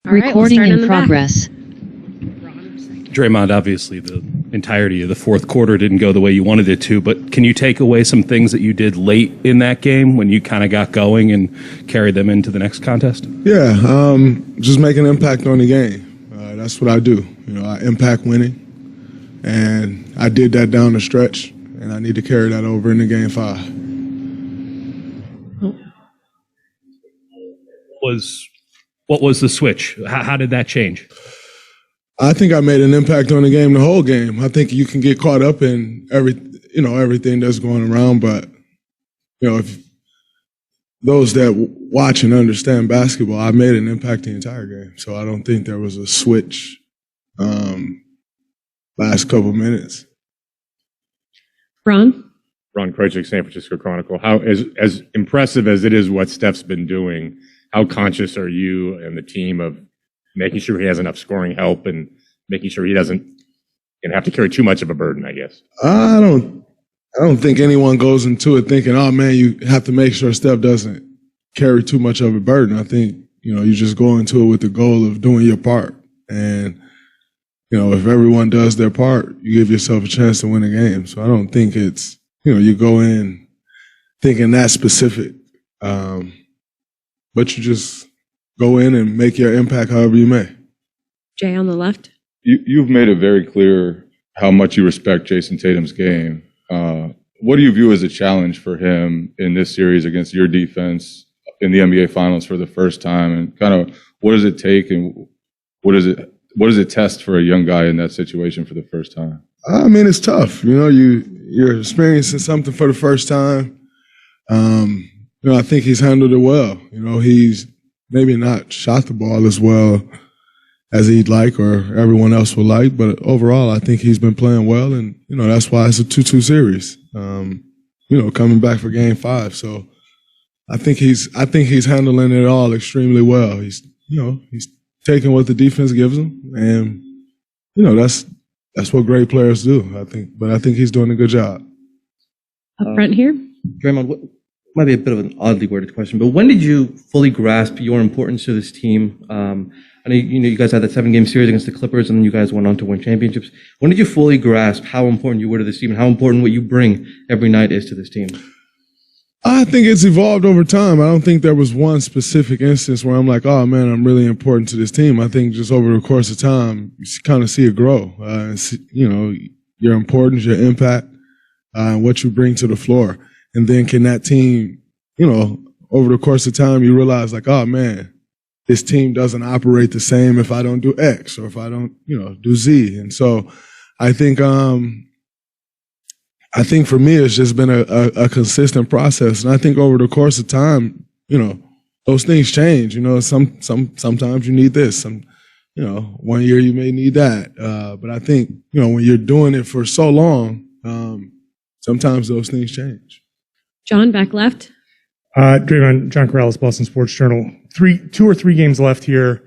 All right, Recording we'll in progress. Draymond, obviously the entirety of the fourth quarter didn't go the way you wanted it to, but can you take away some things that you did late in that game when you kind of got going and carried them into the next contest? Yeah, just make an impact on the game. That's what I do. I impact winning, and I did that down the stretch, and I need to carry that over into Game 5. What was the switch? How did that change? I think I made an impact on the game, the whole game. I think you can get caught up in everything that's going around, but if those that watch and understand basketball, I made an impact the entire game. So I don't think there was a switch last couple minutes. Ron Krejcik, San Francisco Chronicle. How as impressive as it is what Steph's been doing, how conscious are you and the team of making sure he has enough scoring help and making sure he doesn't have to carry too much of a burden, I guess? I don't think anyone goes into it thinking, oh man, you have to make sure Steph doesn't carry too much of a burden. I think, you just go into it with the goal of doing your part. And, if everyone does their part, you give yourself a chance to win a game. So I don't think it's, you go in thinking that specific. But you just go in and make your impact however you may. Jay on the left. You've made it very clear how much you respect Jason Tatum's game. What do you view as a challenge for him in this series against your defense in the NBA Finals for the first time? And kind of what does it take and what does it test for a young guy in that situation for the first time? I mean, it's tough. You're experiencing something for the first time. I think he's handled it well. He's maybe not shot the ball as well as he'd like or everyone else would like, but overall, I think he's been playing well, and that's why it's a 2-2 series. Coming back for Game 5, so I think he's handling it all extremely well. He's taking what the defense gives him, and that's what great players do. I think he's doing a good job. Up front here. Draymond, might be a bit of an oddly worded question, but when did you fully grasp your importance to this team? I know you guys had that 7-game series against the Clippers, and then you guys went on to win championships. When did you fully grasp how important you were to this team and how important what you bring every night is to this team? I think it's evolved over time. I don't think there was one specific instance where I'm like, oh man, I'm really important to this team. I think just over the course of time, you kind of see it grow. Your importance, your impact, and what you bring to the floor. And then can that team, over the course of time, you realize like, oh man, this team doesn't operate the same if I don't do X or if I don't, do Z. And so I think for me, it's just been a consistent process. And I think over the course of time, those things change. Sometimes you need this. One year you may need that. But I think, when you're doing it for so long, sometimes those things change. John, back left. Draymond, John Corrales, Boston Sports Journal. 2 or 3 games left here.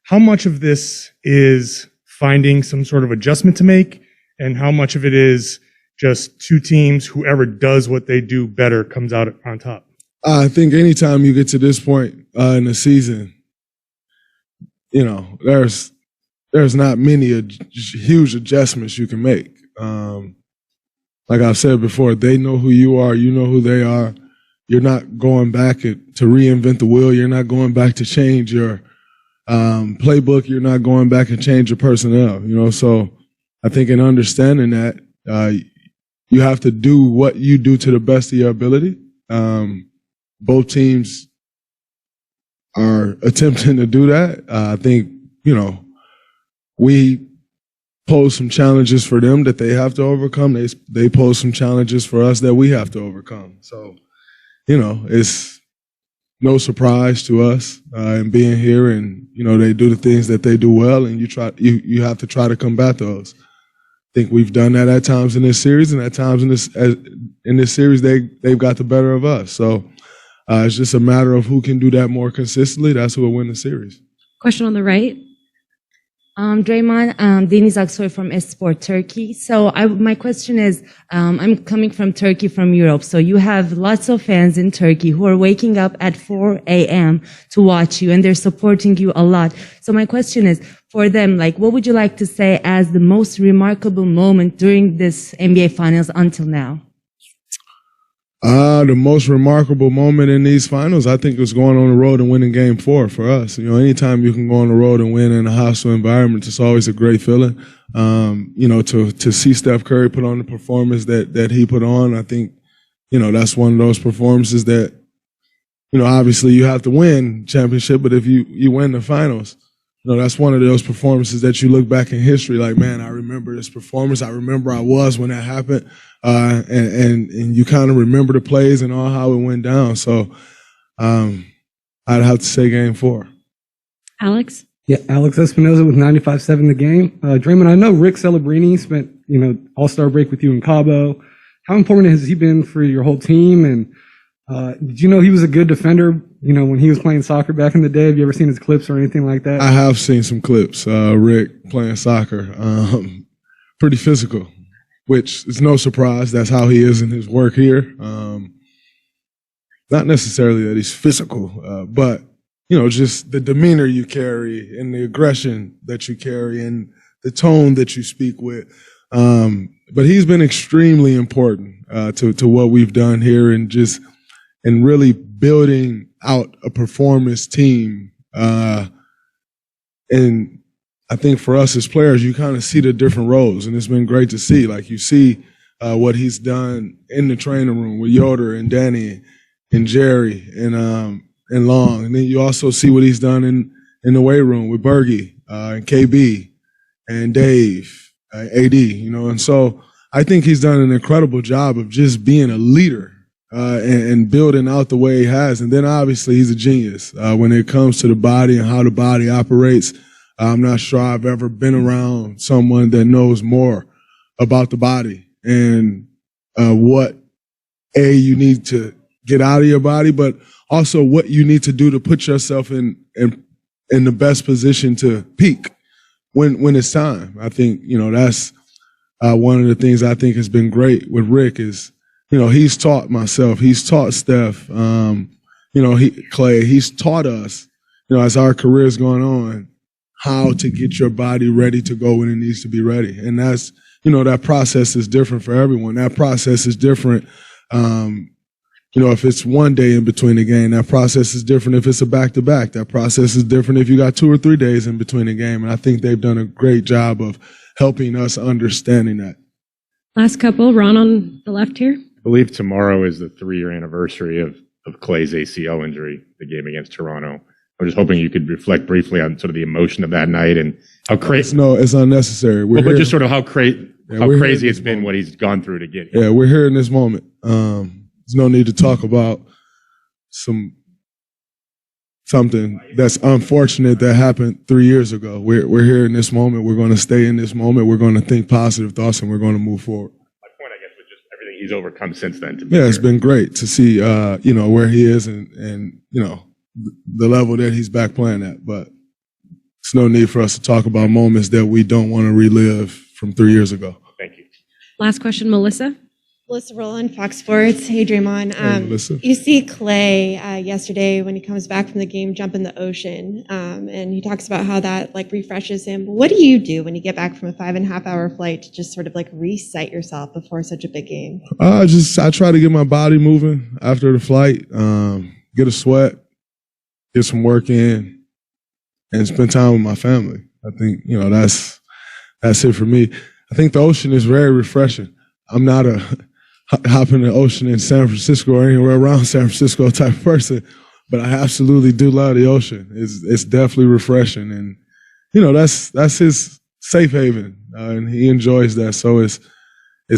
How much of this is finding some sort of adjustment to make, and how much of it is just two teams, whoever does what they do better comes out on top? I think anytime you get to this point in the season, there's not many huge adjustments you can make. Like I've said before, they know who you are, you know who they are. You're not going back to reinvent the wheel. You're not going back to change your playbook. You're not going back and change your personnel. So I think in understanding that, you have to do what you do to the best of your ability. Both teams are attempting to do that. I think, we pose some challenges for them that they have to overcome. They pose some challenges for us that we have to overcome. So, it's no surprise to us in being here, and they do the things that they do well, and you have to try to combat those. I think we've done that at times in this series, and at times in this series they've got the better of us. So it's just a matter of who can do that more consistently. That's who will win the series. Question on the right. Draymond, Deniz Aksoy from Esport Turkey. So my question is, I'm coming from Turkey, from Europe. So you have lots of fans in Turkey who are waking up at 4 a.m. to watch you, and they're supporting you a lot. So my question is, for them, like, what would you like to say as the most remarkable moment during this NBA Finals until now? The most remarkable moment in these finals, I think, was going on the road and winning Game 4 for us. You know, anytime you can go on the road and win in a hostile environment, it's always a great feeling. You know, to see Steph Curry put on the performance that he put on, I think, you know, that's one of those performances that, you know, obviously you have to win championship, but if you win the finals, you know, that's one of those performances that you look back in history like, man, I remember this performance. I remember I was when that happened. And you kind of remember the plays and all how it went down. So, I'd have to say Game 4. Alex? Yeah, Alex Espinoza with 95.7 the game. Draymond, I know Rick Celebrini spent, you know, All-Star break with you in Cabo. How important has he been for your whole team? And did you know he was a good defender, you know, when he was playing soccer back in the day? Have you ever seen his clips or anything like that? I have seen some clips. Rick playing soccer, pretty physical, which is no surprise. That's how he is in his work here. Not necessarily that he's physical, but, you know, just the demeanor you carry and the aggression that you carry and the tone that you speak with. But he's been extremely important to what we've done here and really building out a performance team. And I think for us as players, you kind of see the different roles, and it's been great to see. Like, you see what he's done in the training room with Yoder and Danny and Jerry and Long, and then you also see what he's done in the weight room with Bergie and KB and Dave, AD. You know, and so I think he's done an incredible job of just being a leader and building out the way he has. And then obviously he's a genius when it comes to the body and how the body operates. I'm not sure I've ever been around someone that knows more about the body and what you need to get out of your body, but also what you need to do to put yourself in the best position to peak when it's time. I think, you know, that's one of the things I think has been great with Rick is, you know, he's taught myself, he's taught Steph, you know, Clay, he's taught us, you know, as our career's going on, how to get your body ready to go when it needs to be ready. And that's, you know, that process is different for everyone. That process is different. You know, if it's one day in between a game, that process is different. If it's a back-to-back, that process is different if you got 2 or 3 days in between a game. And I think they've done a great job of helping us understanding that. Last couple, Ron on the left here. I believe tomorrow is the 3-year anniversary of Clay's ACL injury, the game against Toronto. I'm just hoping you could reflect briefly on sort of the emotion of that night and how crazy. No, it's unnecessary. But just sort of how crazy it's been what he's gone through to get here. Yeah, we're here in this moment. There's no need to talk about something that's unfortunate that happened 3 years ago. We're here in this moment. We're going to stay in this moment. We're going to think positive thoughts, and we're going to move forward. My point, I guess, was just everything he's overcome since then. Yeah, it's been great to see, you know, where he is and you know, the level that he's back playing at. But it's no need for us to talk about moments that we don't want to relive from 3 years ago. Thank you. Last question, Melissa. Melissa Rowland, Fox Sports. Hey, Draymond. Hey, Melissa. You see Clay yesterday when he comes back from the game jump in the ocean, and he talks about how that like refreshes him. What do you do when you get back from a 5.5-hour flight to just sort of like reset yourself before such a big game? I try to get my body moving after the flight, get a sweat, get some work in, and spend time with my family. I think, you know, that's it for me. I think the ocean is very refreshing. I'm not a hop in the ocean in San Francisco or anywhere around San Francisco type of person, but I absolutely do love the ocean. It's definitely refreshing, and you know that's his safe haven, and he enjoys that. So it's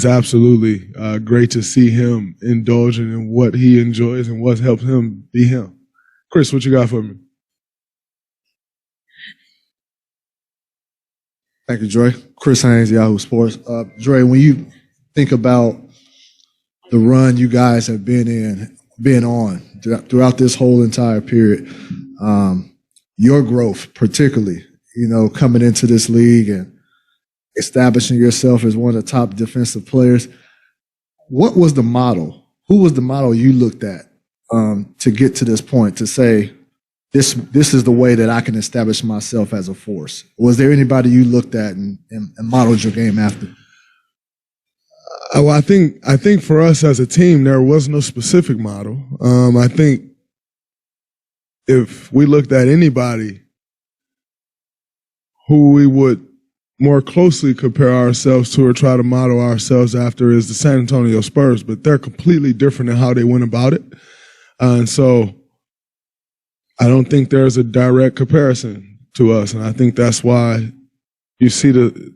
absolutely great to see him indulging in what he enjoys and what helps him be him. Chris, what you got for me? Thank you, Dre. Chris Haynes, Yahoo Sports. Dre, when you think about the run you guys have been on throughout this whole entire period, your growth particularly coming into this league and establishing yourself as one of the top defensive players. What was the model? Who was the model you looked at to get to this point to say, this is the way that I can establish myself as a force? Was there anybody you looked at and modeled your game after? Well, I think for us as a team, there was no specific model. I think if we looked at anybody who we would more closely compare ourselves to or try to model ourselves after is the San Antonio Spurs, but they're completely different in how they went about it. And so I don't think there's a direct comparison to us. And I think that's why you see the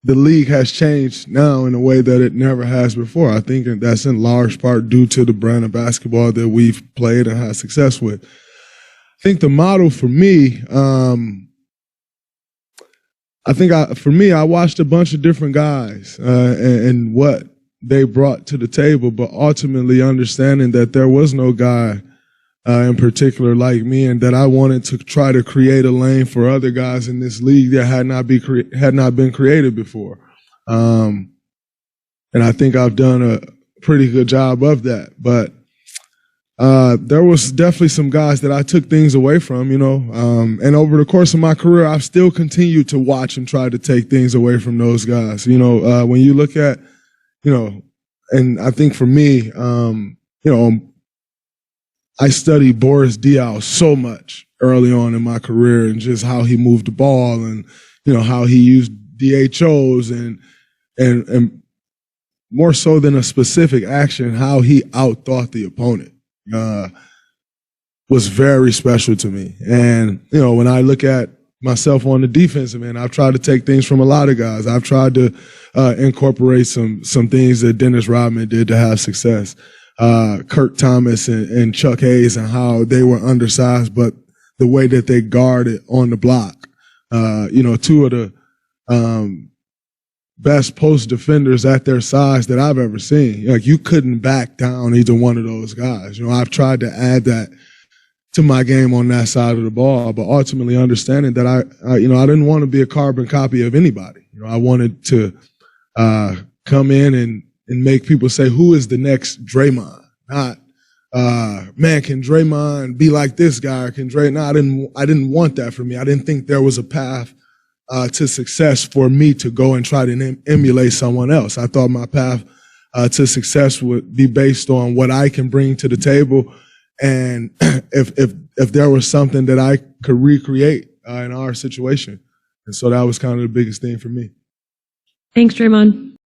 league has changed now in a way that it never has before. I think that's in large part due to the brand of basketball that we've played and had success with. I think the model for me, I watched a bunch of different guys and what they brought to the table, but ultimately understanding that there was no guy in particular like me, and that I wanted to try to create a lane for other guys in this league that had not been created before. And I think I've done a pretty good job of that. But there was definitely some guys that I took things away from, and over the course of my career, I've still continued to watch and try to take things away from those guys. When you look at, and I think for me, I studied Boris Diaw so much early on in my career, and just how he moved the ball, and how he used DHOs and more so than a specific action, how he outthought the opponent was very special to me. And when I look at myself on the defensive end, I've tried to take things from a lot of guys. I've tried to incorporate some things that Dennis Rodman did to have success. Kurt Thomas and Chuck Hayes, and how they were undersized, but the way that they guarded on the block. Two of the best post defenders at their size that I've ever seen. Like, you couldn't back down either one of those guys. I've tried to add that to my game on that side of the ball, but ultimately understanding that I didn't want to be a carbon copy of anybody. I wanted to come in and make people say, who is the next Draymond? Not, man, can Draymond be like this guy? Or can No, I didn't want that for me. I didn't think there was a path to success for me to go and try to emulate someone else. I thought my path to success would be based on what I can bring to the table, and if there was something that I could recreate in our situation. And so that was kind of the biggest thing for me. Thanks, Draymond.